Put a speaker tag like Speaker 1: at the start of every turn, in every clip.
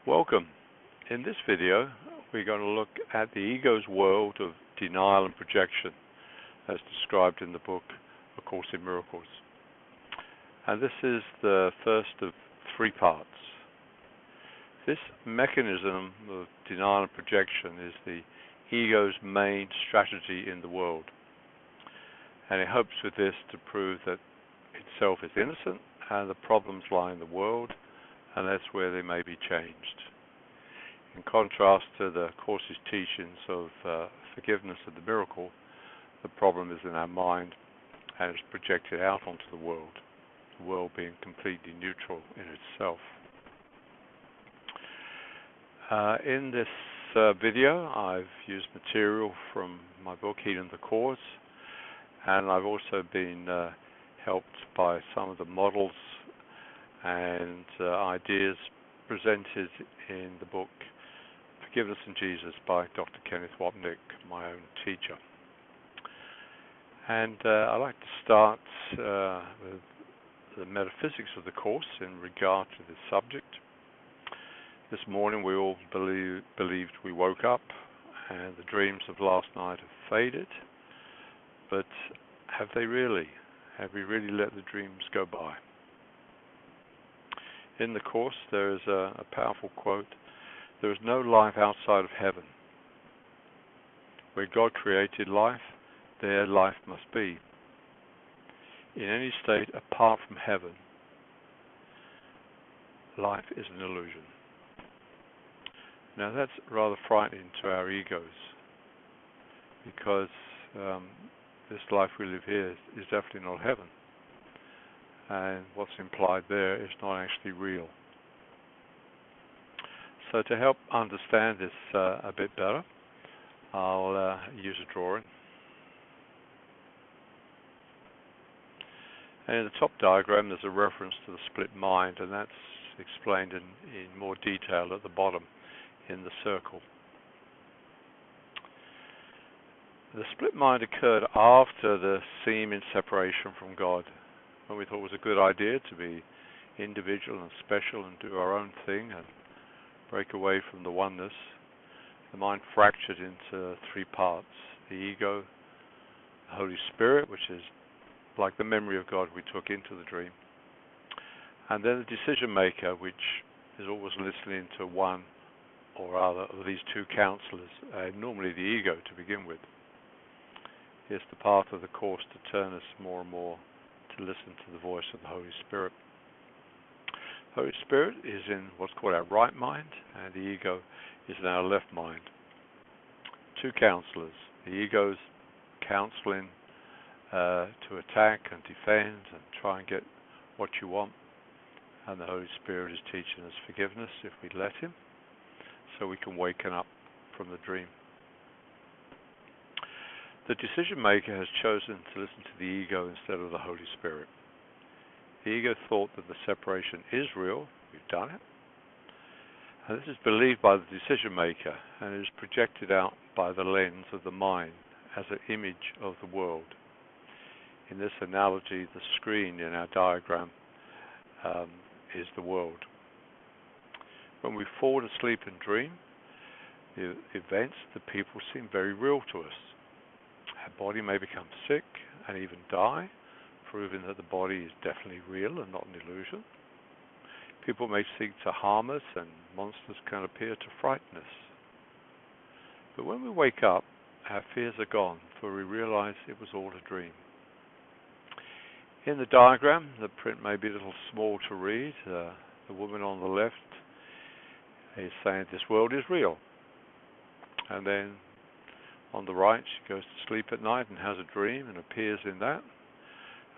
Speaker 1: Welcome. In this video, we're going to look at the ego's world of denial and projection as described in the book A Course in Miracles. And this is the first of three parts. This mechanism of denial and projection is the ego's main strategy in the world. And it hopes with this to prove that itself is innocent and the problems lie in the world, and that's where they may be changed. In contrast to the Course's teachings of forgiveness of the miracle, the problem is in our mind and is projected out onto the world being completely neutral in itself. In this video, I've used material from my book, Healing the Course, and I've also been helped by some of the models and ideas presented in the book Forgiveness in Jesus by Dr. Kenneth Wapnick, my own teacher. And I'd like to start with the metaphysics of the Course in regard to this subject. This morning we all believed we woke up and the dreams of last night have faded, but have they really? Have we really let the dreams go by? In the Course there is a powerful quote: "There is no life outside of heaven. Where God created life, there life must be. In any state apart from heaven, life is an illusion." Now that's rather frightening to our egos, because this life we live here is definitely not heaven. And what's implied there is not actually real. So to help understand this a bit better, I'll use a drawing. And in the top diagram there's a reference to the split mind, and that's explained in more detail at the bottom in the circle. The split mind occurred after the seeming separation from God, when we thought it was a good idea to be individual and special and do our own thing and break away from the oneness. The mind fractured into three parts: the ego, the Holy Spirit, which is like the memory of God we took into the dream, and then the decision maker, which is always listening to one or other of these two counselors, normally the ego to begin with. It's the path of the Course to turn us more and more to listen to the voice of the Holy Spirit. Holy Spirit is in what's called our right mind, and the ego is in our left mind. Two counselors. The ego's counseling to attack and defend and try and get what you want, and the Holy Spirit is teaching us forgiveness if we let Him, so we can waken up from the dream. The decision maker has chosen to listen to the ego instead of the Holy Spirit. The ego thought that the separation is real, we've done it, and this is believed by the decision maker and is projected out by the lens of the mind as an image of the world. In this analogy, the screen in our diagram is the world. When we fall asleep and dream, the events, the people seem very real to us. Our body may become sick and even die, proving that the body is definitely real and not an illusion. People may seek to harm us, and monsters can appear to frighten us. But when we wake up, our fears are gone, for we realize it was all a dream. In the diagram, the print may be a little small to read. The woman on the left is saying this world is real. And then on the right, she goes to sleep at night and has a dream and appears in that.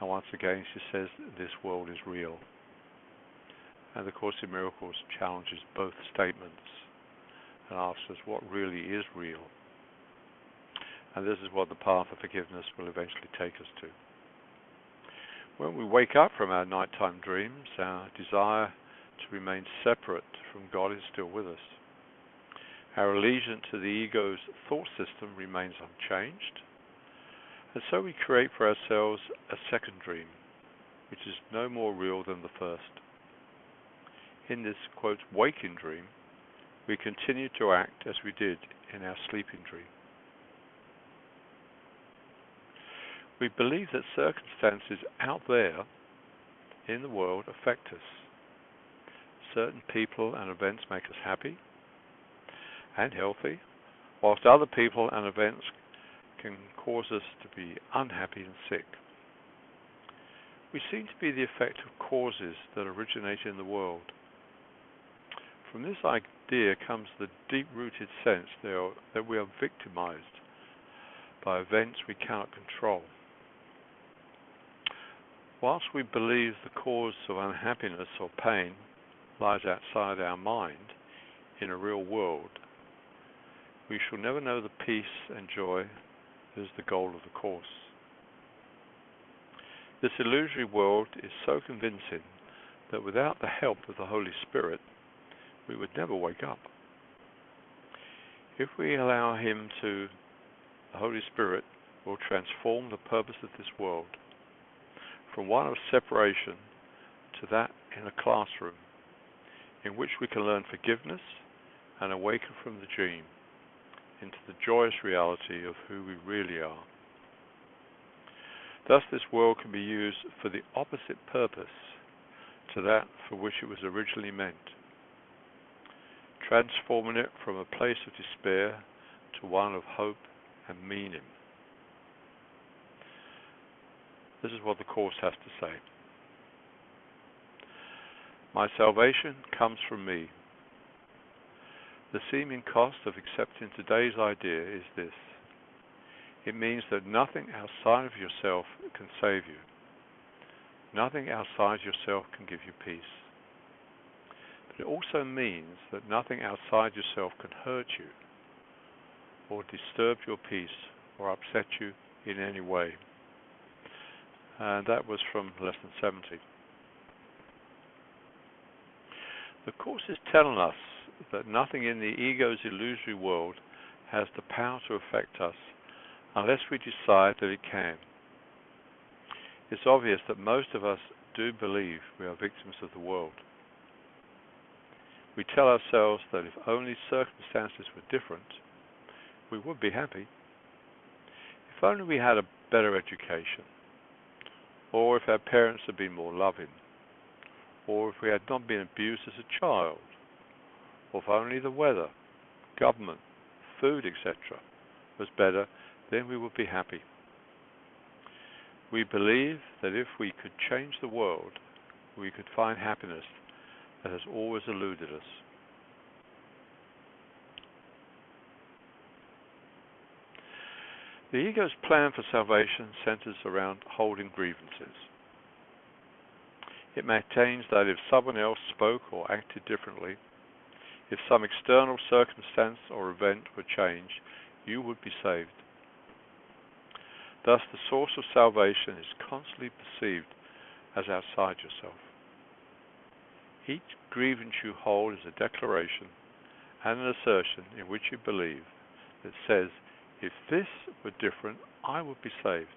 Speaker 1: And once again, she says this world is real. And the Course in Miracles challenges both statements and asks us what really is real. And this is what the path of forgiveness will eventually take us to. When we wake up from our nighttime dreams, our desire to remain separate from God is still with us. Our allegiance to the ego's thought system remains unchanged, and so we create for ourselves a second dream, which is no more real than the first. In this, quote, waking dream, we continue to act as we did in our sleeping dream. We believe that circumstances out there in the world affect us. Certain people and events make us happy and healthy, whilst other people and events can cause us to be unhappy and sick. We seem to be the effect of causes that originate in the world. From this idea comes the deep-rooted sense that we are victimized by events we cannot control. Whilst we believe the cause of unhappiness or pain lies outside our mind in a real world, we shall never know the peace and joy that is the goal of the Course. This illusory world is so convincing that without the help of the Holy Spirit, we would never wake up. If we allow Him to, the Holy Spirit will transform the purpose of this world from one of separation to that in a classroom in which we can learn forgiveness and awaken from the dream into the joyous reality of who we really are. Thus this world can be used for the opposite purpose to that for which it was originally meant, transforming it from a place of despair to one of hope and meaning. This is what the Course has to say. My salvation comes from me. The seeming cost of accepting today's idea is this. It means that nothing outside of yourself can save you. Nothing outside yourself can give you peace. But it also means that nothing outside yourself can hurt you or disturb your peace or upset you in any way. And that was from Lesson 70. The Course is telling us that nothing in the ego's illusory world has the power to affect us unless we decide that it can. It's obvious that most of us do believe we are victims of the world. We tell ourselves that if only circumstances were different, we would be happy. If only we had a better education, or if our parents had been more loving, or if we had not been abused as a child, or if only the weather, government, food, etc. was better, then we would be happy. We believe that if we could change the world, we could find happiness that has always eluded us. The ego's plan for salvation centers around holding grievances. It maintains that if someone else spoke or acted differently, if some external circumstance or event were changed, you would be saved. Thus, the source of salvation is constantly perceived as outside yourself. Each grievance you hold is a declaration and an assertion in which you believe that says, if this were different, I would be saved.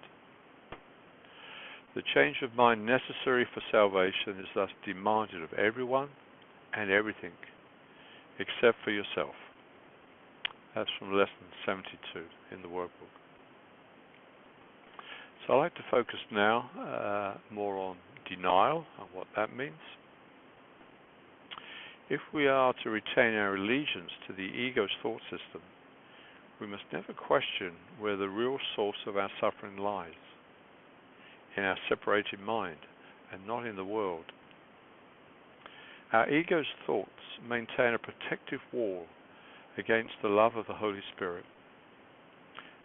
Speaker 1: The change of mind necessary for salvation is thus demanded of everyone and everything, except for yourself. That's from Lesson 72 in the workbook. So I'd like to focus now more on denial and what that means. If we are to retain our allegiance to the ego's thought system, we must never question where the real source of our suffering lies, in our separated mind and not in the world. Our ego's thoughts maintain a protective wall against the love of the Holy Spirit.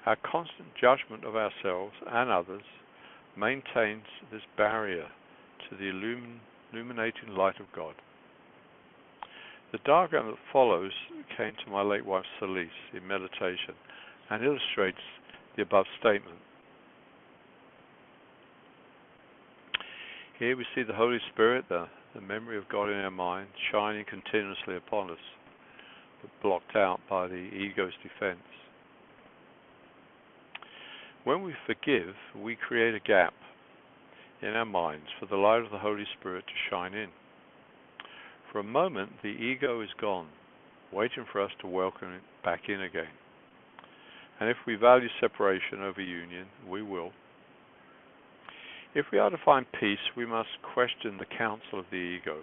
Speaker 1: Our constant judgment of ourselves and others maintains this barrier to the illuminating light of God. The diagram that follows came to my late wife Celise in meditation and illustrates the above statement. Here we see the Holy Spirit, the memory of God in our mind, shining continuously upon us, but blocked out by the ego's defense. When we forgive, we create a gap in our minds for the light of the Holy Spirit to shine in. For a moment, the ego is gone, waiting for us to welcome it back in again. And if we value separation over union, we will. If we are to find peace, we must question the counsel of the ego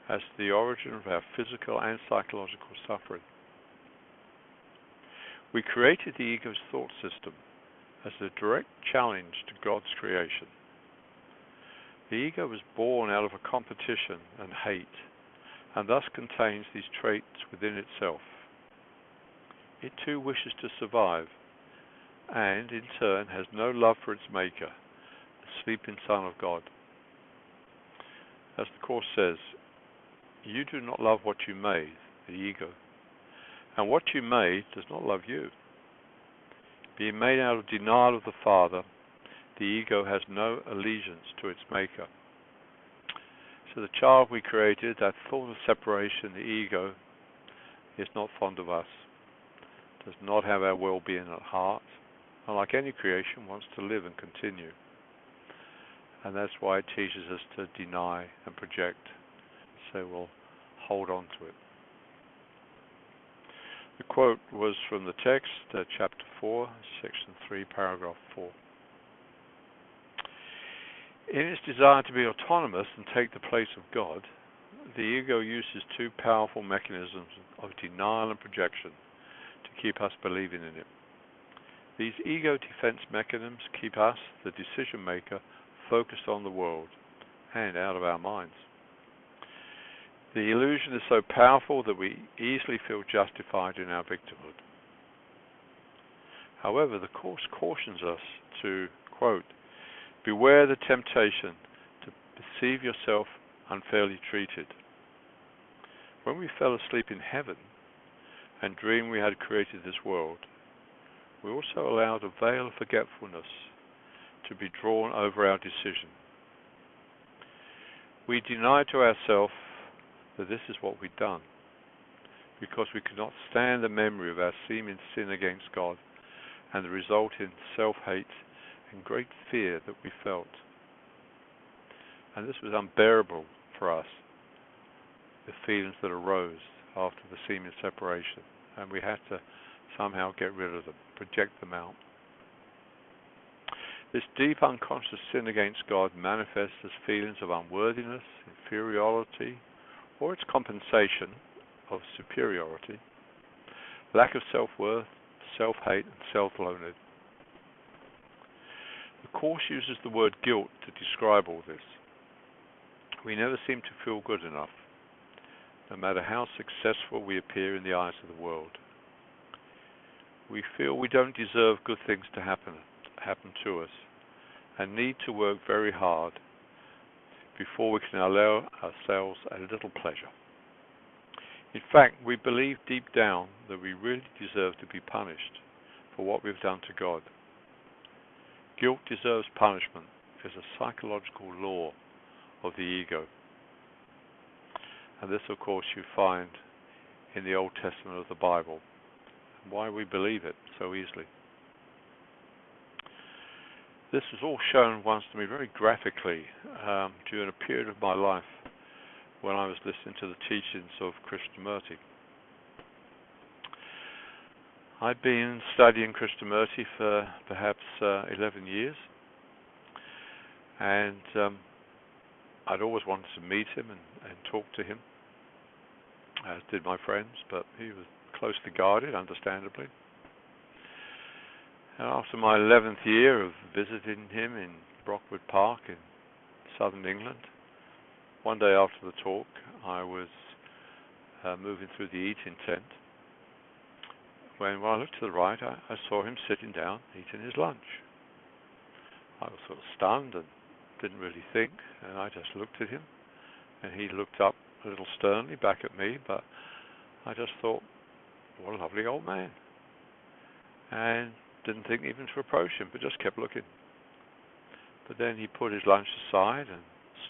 Speaker 1: as to the origin of our physical and psychological suffering. We created the ego's thought system as a direct challenge to God's creation. The ego was born out of a competition and hate, and thus contains these traits within itself. It too wishes to survive, and in turn has no love for its maker, the sleeping Son of God. As the Course says, you do not love what you made, the ego, and what you made does not love you. Being made out of denial of the Father, the ego has no allegiance to its maker. So the child we created, that thought of separation, the ego, is not fond of us, does not have our well-being at heart, and like any creation, wants to live and continue. And that's why it teaches us to deny and project, so we'll hold on to it. The quote was from the text, chapter 4, section 3, paragraph 4. In its desire to be autonomous and take the place of God, the ego uses two powerful mechanisms of denial and projection to keep us believing in it. These ego defense mechanisms keep us, the decision maker, focused on the world and out of our minds. The illusion is so powerful that we easily feel justified in our victimhood. However, the Course cautions us to, quote, beware the temptation to perceive yourself unfairly treated. When we fell asleep in heaven and dreamed we had created this world, we also allowed a veil of forgetfulness to be drawn over our decision. We denied to ourselves that this is what we'd done, because we could not stand the memory of our seeming sin against God and the resulting self-hate and great fear that we felt. And this was unbearable for us, the feelings that arose after the seeming separation, and we had to somehow get rid of them, project them out. This deep unconscious sin against God manifests as feelings of unworthiness, inferiority, or its compensation of superiority, lack of self-worth, self-hate, and self-loathing. The Course uses the word guilt to describe all this. We never seem to feel good enough, no matter how successful we appear in the eyes of the world. We feel we don't deserve good things to happen to us, and need to work very hard before we can allow ourselves a little pleasure. In fact, we believe deep down that we really deserve to be punished for what we've done to God. Guilt deserves punishment is a psychological law of the ego. And this, of course, you find in the Old Testament of the Bible, and why we believe it so easily. This was all shown once to me very graphically during a period of my life when I was listening to the teachings of Krishnamurti. I'd been studying Krishnamurti for perhaps 11 years, and I'd always wanted to meet him and talk to him, as did my friends, but he was closely guarded, understandably. And after my 11th year of visiting him in Brockwood Park in southern England, one day after the talk, I was moving through the eating tent, when I looked to the right, I saw him sitting down, eating his lunch. I was sort of stunned and didn't really think, and I just looked at him, and he looked up a little sternly back at me, but I just thought, what a lovely old man. And didn't think even to approach him, but just kept looking. But then he put his lunch aside and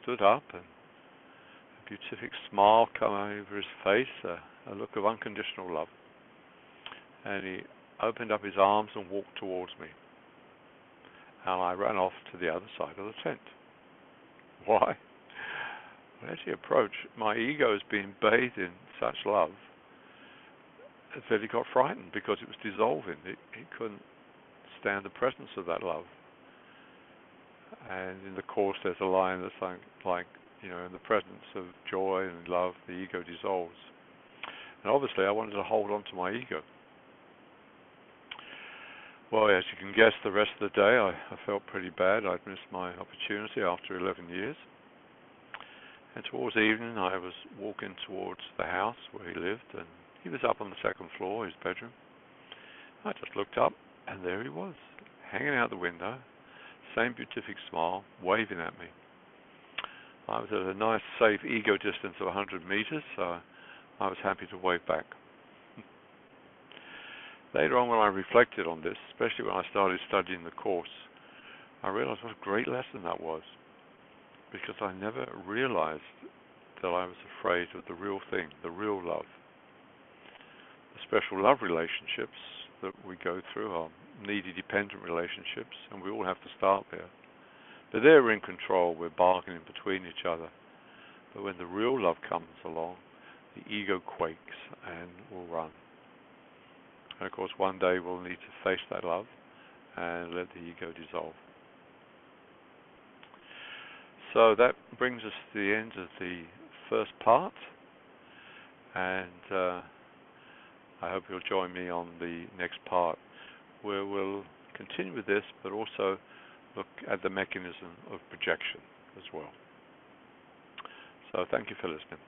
Speaker 1: stood up, and a beatific smile came over his face, a look of unconditional love. And he opened up his arms and walked towards me. And I ran off to the other side of the tent. Why? Well, as he approached, my ego is being bathed in such love that he got frightened because it was dissolving. He couldn't stand the presence of that love. And in the Course, there's a line that's like, in the presence of joy and love, the ego dissolves. And obviously, I wanted to hold on to my ego. Well, as you can guess, the rest of the day, I felt pretty bad. I'd missed my opportunity after 11 years. And towards evening, I was walking towards the house where he lived, and he was up on the second floor, his bedroom. I just looked up, and there he was, hanging out the window, same beatific smile, waving at me. I was at a nice, safe ego distance of 100 meters, so I was happy to wave back. Later on, when I reflected on this, especially when I started studying the Course, I realized what a great lesson that was, because I never realized that I was afraid of the real thing, the real love. The special love relationships that we go through are needy, dependent relationships, and we all have to start there. But they're in control, we're bargaining between each other. But when the real love comes along, the ego quakes and will run. And of course, one day we'll need to face that love and let the ego dissolve. So that brings us to the end of the first part, and I hope you'll join me on the next part, where we'll continue with this, but also look at the mechanism of projection as well. So thank you for listening.